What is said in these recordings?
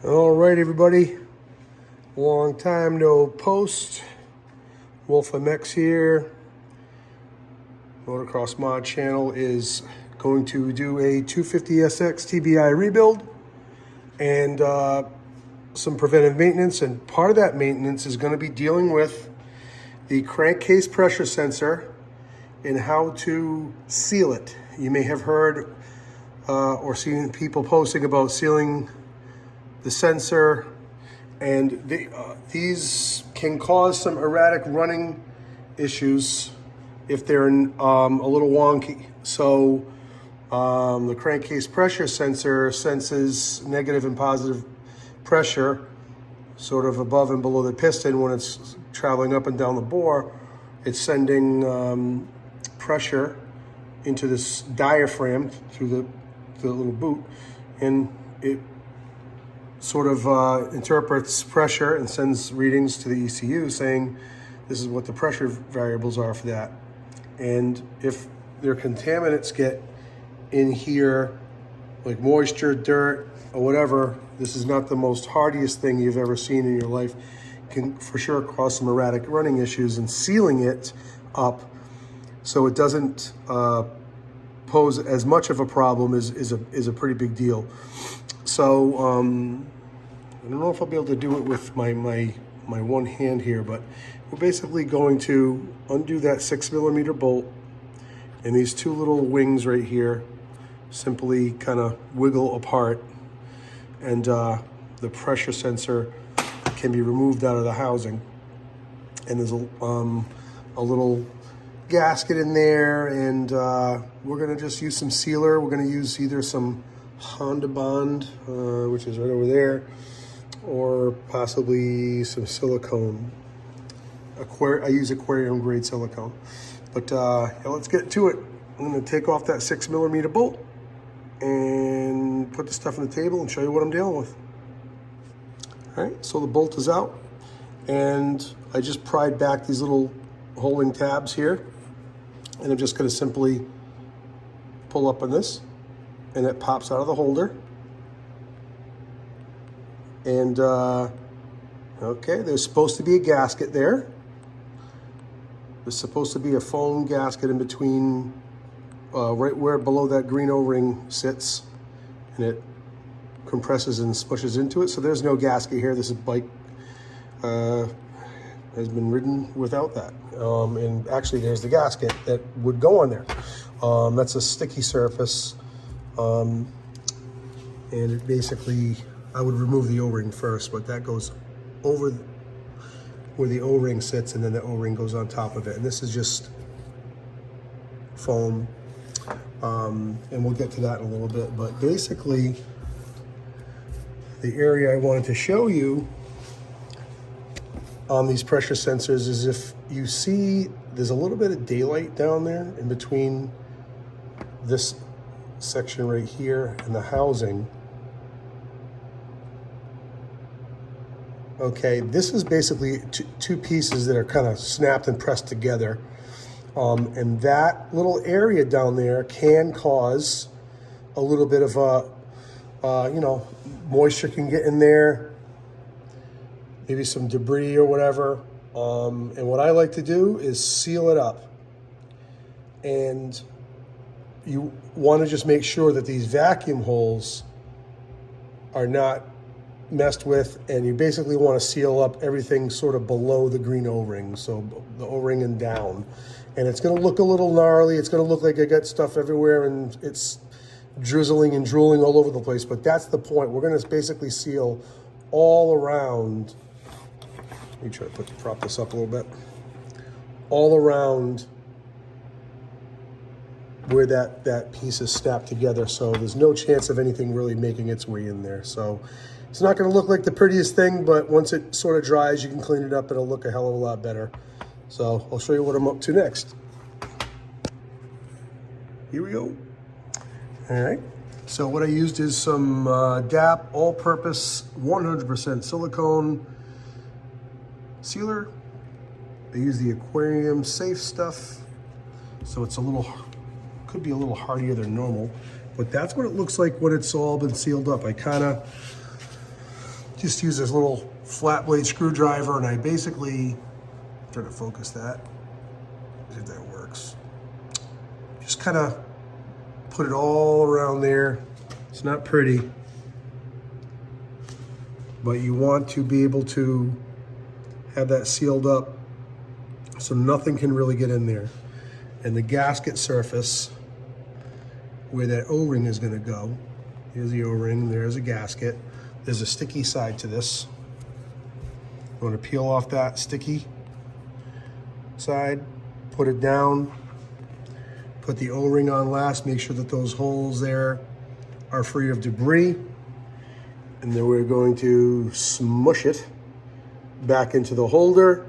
All right, everybody. Long time no post. Wolf MX here. Motocross Mod channel is going to do a 250SX TBI rebuild and some preventive maintenance. And part of that maintenance is going to be dealing with the crankcase pressure sensor and how to seal it. You may have heard or seen people posting about sealing the sensor, and these can cause some erratic running issues if they're a little wonky. So the crankcase pressure sensor senses negative and positive pressure sort of above and below the piston. When it's traveling up and down the bore, it's sending pressure into this diaphragm through the little boot, and it sort of interprets pressure and sends readings to the ECU saying this is what the pressure variables are for that. And if their contaminants get in here, like moisture, dirt, or whatever, this is not the most hardiest thing you've ever seen in your life. Can for sure cause some erratic running issues, and sealing it up so it doesn't pose as much of a problem is a pretty big deal. So I don't know if I'll be able to do it with my one hand here, but we're basically going to undo that 6mm bolt, and these two little wings right here simply kind of wiggle apart, and the pressure sensor can be removed out of the housing. And there's a little gasket in there, and we're gonna just use some sealer. We're gonna use either some Honda Bond, which is right over there, or possibly some silicone. I use aquarium grade silicone. But yeah, let's get to it. I'm gonna take off that 6mm bolt and put the stuff on the table and show you what I'm dealing with. All right, so the bolt is out, and I just pried back these little holding tabs here, and I'm just gonna simply pull up on this, and it pops out of the holder. And okay, there's supposed to be a gasket there. There's supposed to be a foam gasket in between, right where below that green O-ring sits, and it compresses and smushes into it. So there's no gasket here. This bike has been ridden without that. And actually there's the gasket that would go on there. That's a sticky surface. And it basically, I would remove the O-ring first, but that goes over where the O-ring sits, and then the O-ring goes on top of it. And this is just foam. And we'll get to that in a little bit. But basically, the area I wanted to show you on these pressure sensors is if you see there's a little bit of daylight down there in between this section right here and the housing. Okay, this is basically two pieces that are kind of snapped and pressed together. And that little area down there can cause a little bit of moisture can get in there, maybe some debris or whatever. And what I like to do is seal it up. And you want to just make sure that these vacuum holes are not messed with, and you basically want to seal up everything sort of below the green O-ring, so the O-ring and down. And it's going to look a little gnarly. It's going to look like I got stuff everywhere and it's drizzling and drooling all over the place, but that's the point. We're going to basically seal all around. Let me try to prop this up a little bit. All around where that piece is snapped together, so there's no chance of anything really making its way in there. So it's not going to look like the prettiest thing, but once it sort of dries, you can clean it up and it'll look a hell of a lot better. So I'll show you what I'm up to next. Here we go. All right, so what I used is some DAP all-purpose 100% silicone sealer. I use the aquarium safe stuff, so it's could be a little hardier than normal, but that's what it looks like when it's all been sealed up. I kind of just use this little flat blade screwdriver, and I basically try to focus that, see if that works. Just kind of put it all around there. It's not pretty, but you want to be able to have that sealed up so nothing can really get in there. And the gasket surface, where that O-ring is going to go, here's the O-ring, there's a gasket. There's a sticky side to this. You want to peel off that sticky side, put it down, put the O-ring on last, make sure that those holes there are free of debris. And then we're going to smush it back into the holder,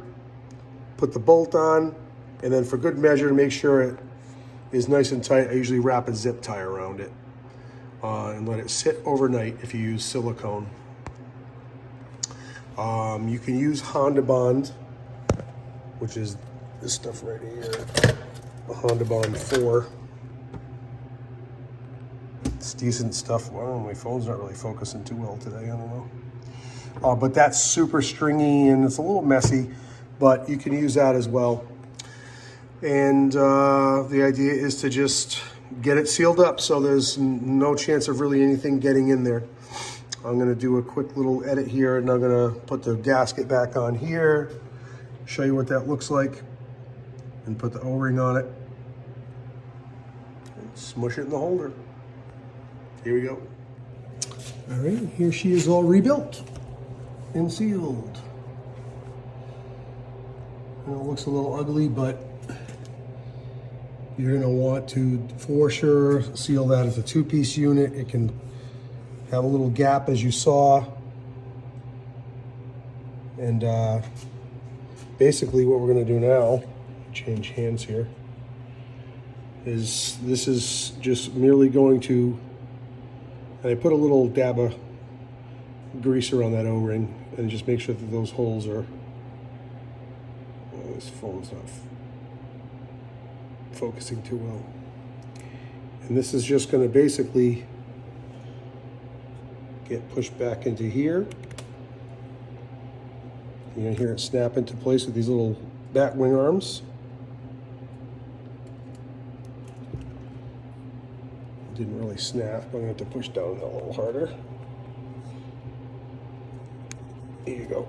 put the bolt on, and then for good measure, to make sure it is nice and tight, I usually wrap a zip tie around it and let it sit overnight if you use silicone. You can use Honda Bond, which is this stuff right here, a Honda Bond 4. It's decent stuff. Well, my phone's not really focusing too well today, I don't know. But that's super stringy and it's a little messy, but you can use that as well. And the idea is to just get it sealed up so there's no chance of really anything getting in there. I'm gonna do a quick little edit here, and I'm gonna put the gasket back on here, show you what that looks like, and put the O-ring on it, and smush it in the holder. Here we go. All right, here she is all rebuilt and sealed. And it looks a little ugly, but you're gonna want to, for sure, seal that as a two-piece unit. It can have a little gap, as you saw. And basically what we're gonna do now, change hands here, is this is just merely going to, and I put a little dab of greaser on that O-ring and just make sure that those holes are, this phone's not focusing too well. And this is just going to basically get pushed back into here. You're going to hear it snap into place with these little bat wing arms. It didn't really snap, but I'm going to have to push down a little harder. Here you go.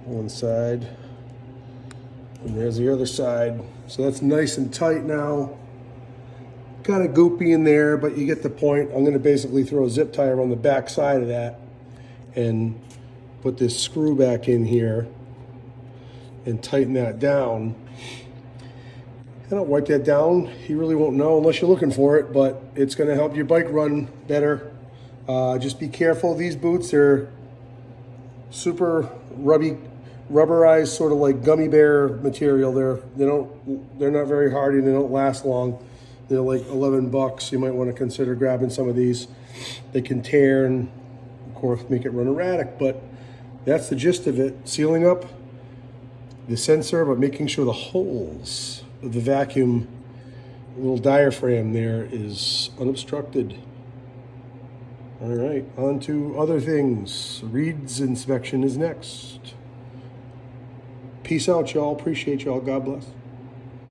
One side. And there's the other side. So that's nice and tight now. Kind of goopy in there, but you get the point. I'm going to basically throw a zip tie around the back side of that and put this screw back in here and tighten that down. I don't wipe that down. You really won't know unless you're looking for it, but it's going to help your bike run better. Just be careful. These boots, they're super rubberized, sort of like gummy bear material. They're not very hardy. They don't last long. They're like $11. You might want to consider grabbing some of these. They can tear and, of course, make it run erratic. But that's the gist of it: sealing up the sensor, but making sure the holes of the vacuum little diaphragm there is unobstructed. All right, on to other things. Reed's inspection is next. Peace out, y'all. Appreciate y'all. God bless.